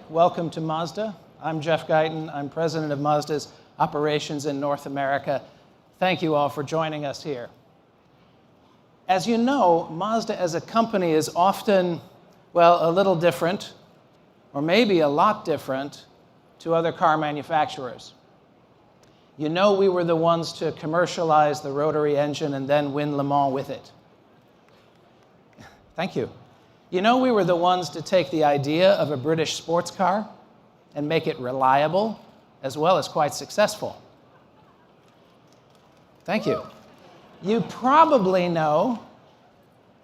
Welcome to Mazda. I'm Jeff Guyton. I'm president of Mazda's operations in North America. Thank you all for joining us here. As you know, Mazda as a company is often, well, a little different, or maybe a lot different, to other car manufacturers. You know we were the ones to commercialize the rotary engine and then win Le Mans with it. Thank you. You know we were the ones to take the idea of a British sports car and make it reliable, as well as quite successful. Thank you. You probably know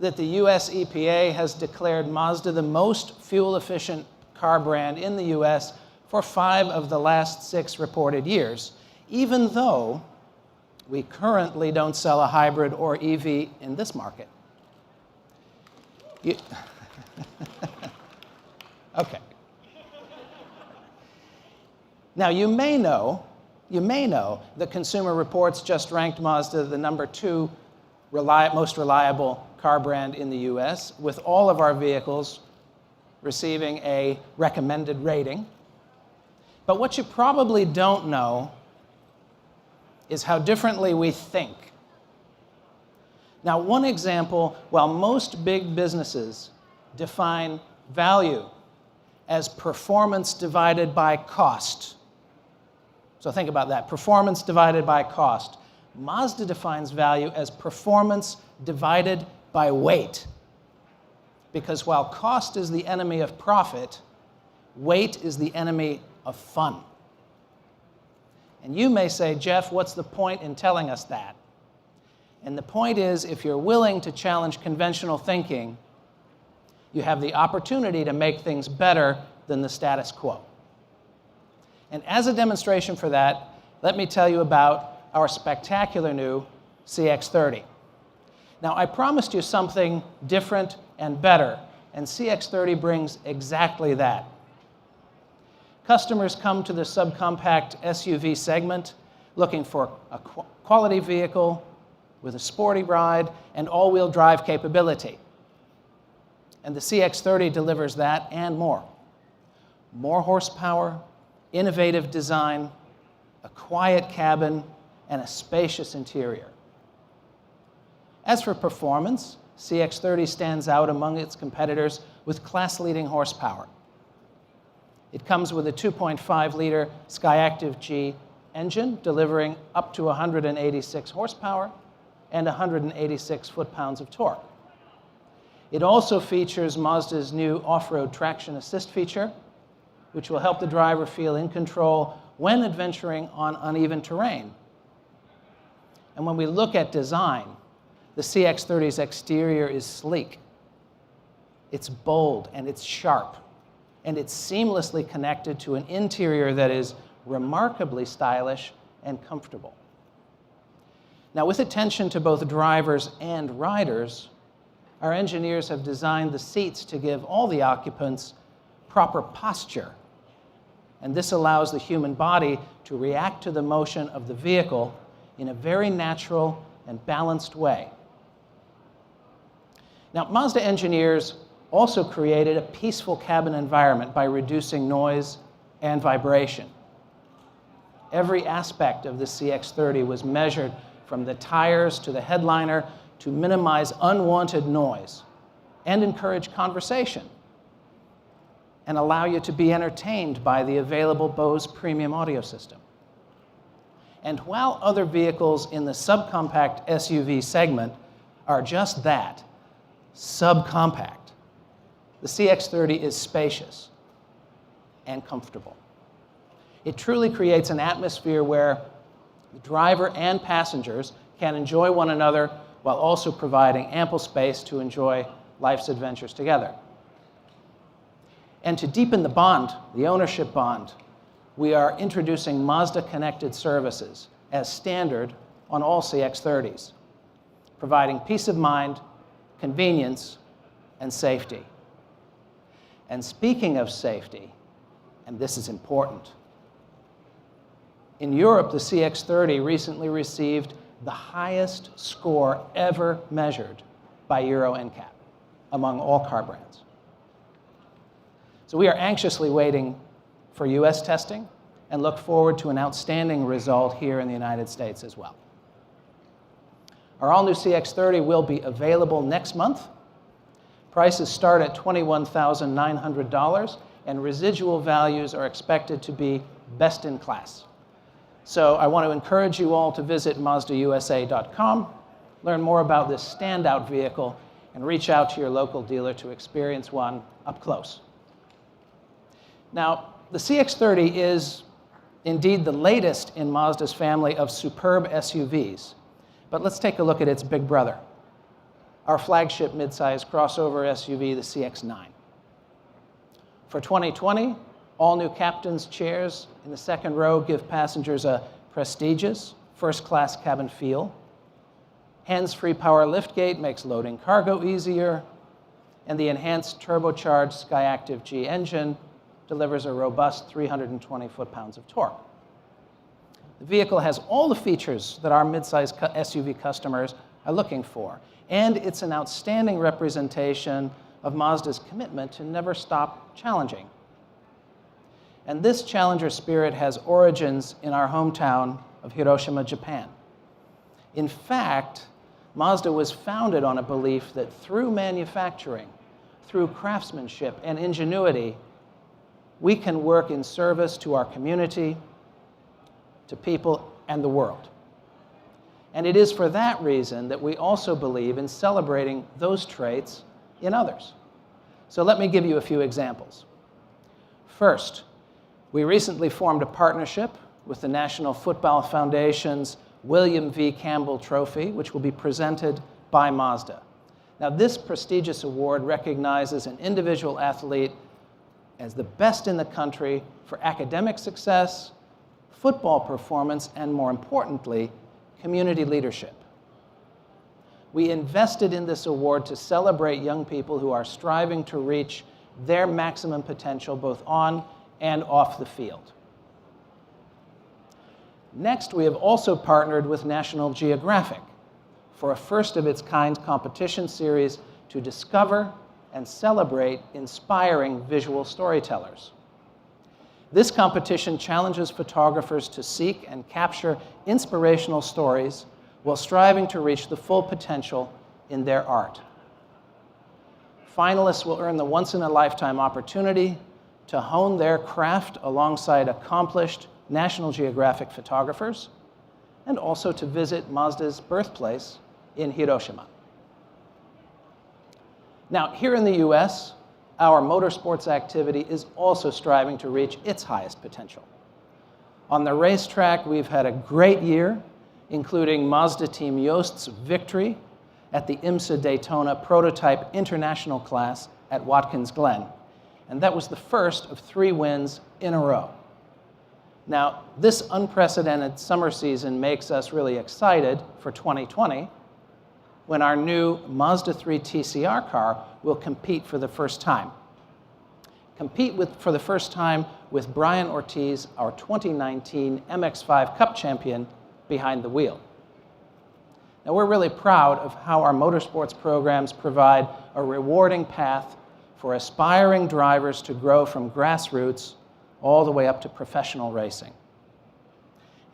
that the US EPA has declared Mazda the most fuel-efficient car brand in the US for 5 of the last 6 reported years, even though we currently don't sell a hybrid or EV in this market. Okay. Now, you may know that Consumer Reports just ranked Mazda the #2 most reliable car brand in the US, with all of our vehicles receiving a recommended rating. But what you probably don't know is how differently we think. Now, one example, while most big businesses define value as performance divided by cost, so think about that, performance divided by cost, Mazda defines value as performance divided by weight. Because while cost is the enemy of profit, weight is the enemy of fun. And you may say, Jeff, what's the point in telling us that? And the point is, if you're willing to challenge conventional thinking, you have the opportunity to make things better than the status quo. And as a demonstration for that, let me tell you about our spectacular new CX-30. Now, I promised you something different and better, and CX-30 brings exactly that. Customers come to the subcompact SUV segment looking for a quality vehicle with a sporty ride and all-wheel drive capability. And the CX-30 delivers that and more. More horsepower, innovative design, a quiet cabin, and a spacious interior. As for performance, CX-30 stands out among its competitors with class-leading horsepower. It comes with a 2.5-liter Skyactiv-G engine, delivering up to 186 horsepower and 186 foot-pounds of torque. It also features Mazda's new off-road traction assist feature, which will help the driver feel in control when adventuring on uneven terrain. And when we look at design, the CX-30's exterior is sleek. It's bold and it's sharp, and it's seamlessly connected to an interior that is remarkably stylish and comfortable. Now, with attention to both drivers and riders, our engineers have designed the seats to give all the occupants proper posture. And this allows the human body to react to the motion of the vehicle in a very natural and balanced way. Now, Mazda engineers also created a peaceful cabin environment by reducing noise and vibration. Every aspect of the CX-30 was measured from the tires to the headliner to minimize unwanted noise and encourage conversation and allow you to be entertained by the available Bose premium audio system. And while other vehicles in the subcompact SUV segment are just that, subcompact, the CX-30 is spacious and comfortable. It truly creates an atmosphere where the driver and passengers can enjoy one another while also providing ample space to enjoy life's adventures together. And to deepen the bond, the ownership bond, we are introducing Mazda Connected Services as standard on all CX-30s, providing peace of mind, convenience, and safety. And speaking of safety, and this is important, in Europe, the CX-30 recently received the highest score ever measured by Euro NCAP among all car brands. So we are anxiously waiting for US testing and look forward to an outstanding result here in the United States as well. Our all-new CX-30 will be available next month. Prices start at $21,900, and residual values are expected to be best in class. So I want to encourage you all to visit MazdaUSA.com, learn more about this standout vehicle, and reach out to your local dealer to experience one up close. Now, the CX-30 is indeed the latest in Mazda's family of superb SUVs. But let's take a look at its big brother, our flagship midsize crossover SUV, the CX-9. For 2020, all new captain's chairs in the second row give passengers a prestigious, first-class cabin feel. Hands-free power liftgate makes loading cargo easier, and the enhanced turbocharged Skyactiv G engine delivers a robust 320 foot-pounds of torque. The vehicle has all the features that our midsize SUV customers are looking for, and it's an outstanding representation of Mazda's commitment to never stop challenging. And this challenger spirit has origins in our hometown of Hiroshima, Japan. In fact, Mazda was founded on a belief that through manufacturing, through craftsmanship and ingenuity, we can work in service to our community, to people, and the world. And it is for that reason that we also believe in celebrating those traits in others. So let me give you a few examples. First, we recently formed a partnership with the National Football Foundation's William V. Campbell Trophy, which will be presented by Mazda. Now, this prestigious award recognizes an individual athlete as the best in the country for academic success, football performance, and more importantly, community leadership. We invested in this award to celebrate young people who are striving to reach their maximum potential both on and off the field. Next, we have also partnered with National Geographic for a first-of-its-kind competition series to discover and celebrate inspiring visual storytellers. This competition challenges photographers to seek and capture inspirational stories while striving to reach the full potential in their art. Finalists will earn the once-in-a-lifetime opportunity to hone their craft alongside accomplished National Geographic photographers, and also to visit Mazda's birthplace in Hiroshima. Now, here in the US, our motorsports activity is also striving to reach its highest potential. On the racetrack, we've had a great year, including Mazda Team Jost's victory at the IMSA Daytona Prototype International class at Watkins Glen. And that was the first of 3 wins in a row. Now, this unprecedented summer season makes us really excited for 2020, when our new Mazda 3 TCR car will compete for the first time. For the first time with Brian Ortiz, our 2019 MX-5 Cup champion, behind the wheel. Now, we're really proud of how our motorsports programs provide a rewarding path for aspiring drivers to grow from grassroots all the way up to professional racing.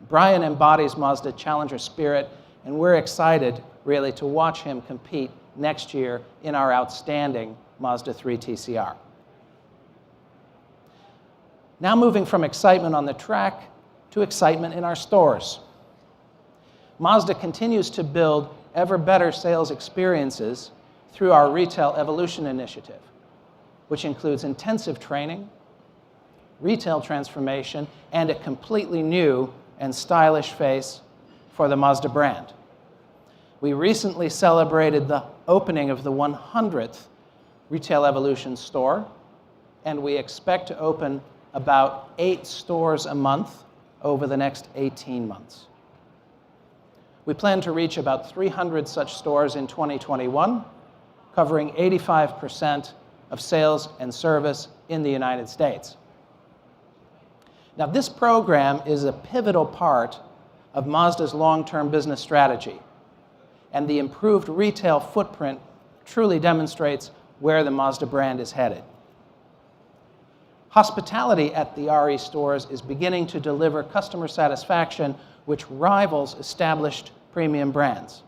Brian embodies Mazda Challenger spirit, and we're excited, really, to watch him compete next year in our outstanding Mazda 3 TCR. Now moving from excitement on the track to excitement in our stores. Mazda continues to build ever better sales experiences through our Retail Evolution initiative, which includes intensive training, retail transformation, and a completely new and stylish face for the Mazda brand. We recently celebrated the opening of the 100th Retail Evolution store, and we expect to open about 8 stores a month over the next 18 months. We plan to reach about 300 such stores in 2021, covering 85% of sales and service in the United States. Now, this program is a pivotal part of Mazda's long-term business strategy, and the improved retail footprint truly demonstrates where the Mazda brand is headed. Hospitality at the RE stores is beginning to deliver customer satisfaction which rivals established premium brands.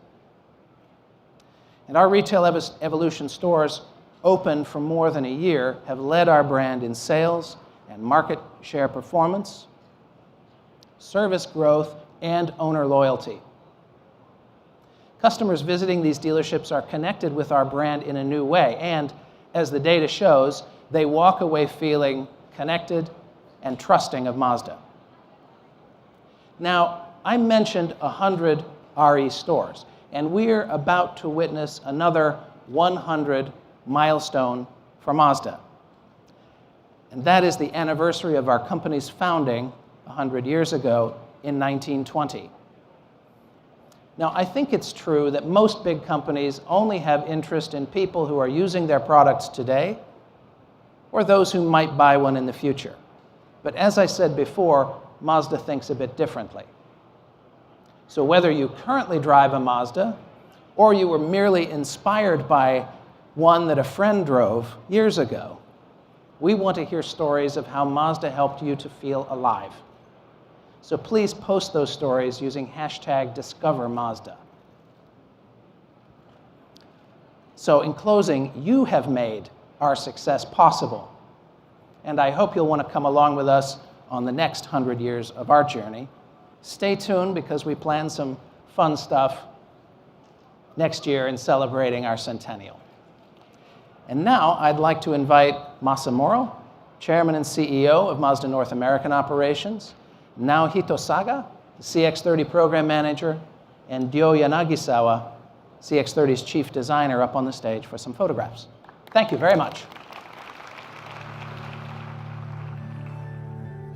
And our Retail Evolution stores, open for more than a year, have led our brand in sales and market share performance, service growth, and owner loyalty. Customers visiting these dealerships are connected with our brand in a new way, and as the data shows, they walk away feeling connected and trusting of Mazda. Now, I mentioned 100 RE stores, and we're about to witness another 100 milestone for Mazda. And that is the anniversary of our company's founding 100 years ago in 1920. Now, I think it's true that most big companies only have interest in people who are using their products today or those who might buy one in the future. But as I said before, Mazda thinks a bit differently. So whether you currently drive a Mazda or you were merely inspired by one that a friend drove years ago, we want to hear stories of how Mazda helped you to feel alive. So please post those stories using #DiscoverMazda. So in closing, you have made our success possible. And I hope you'll want to come along with us on the next 100 years of our journey. Stay tuned because we plan some fun stuff next year in celebrating our centennial. And now I'd like to invite Masamuro, Chairman and CEO of Mazda North American Operations, Naohito Saga, the CX-30 Program Manager, and Ryo Yanagisawa, CX-30's Chief Designer, up on the stage for some photographs. Thank you very much.